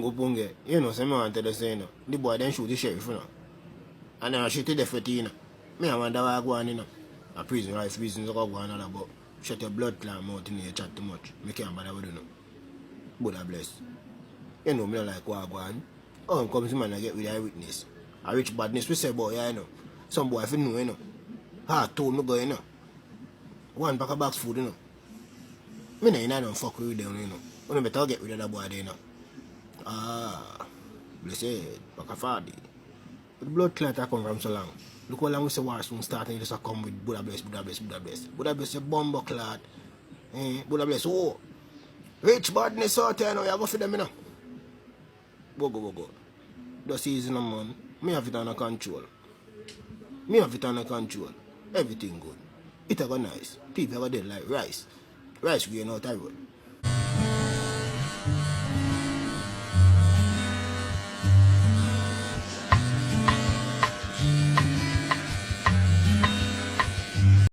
Punge. You know, some man tell the say, no. The boy then shoot the sheriff, you know. And then shoot the deputy, you know. Me, I wonder why I go on, you know. A prison, right? Prison, so I go on about. Shut your blood clam out in here, chat too much. Me can't bother with you, know. Buddha bless. You know, me not like what I go on. Oh, come to man, I get with the witness. A rich badness, we say, boy, yeah, you know. Some boy, if you know, you know. Hard told me go, you know. One pack of box food, you know. Me nah don't fuck with them, you know. You better get rid of that boy there, you know. Ah, blessed, pack of fatty. The blood clot I come from so long. Look how long we say war soon start and you just come with Buddha bless. Buddha bless a bomber clot. Buddha bless, oh. Rich badness out there, you know, you go for them, you know. Go. Just easy, no, man. Me have it under control. Everything good. It a go nice. People are go dead like rice. Rice we out the road.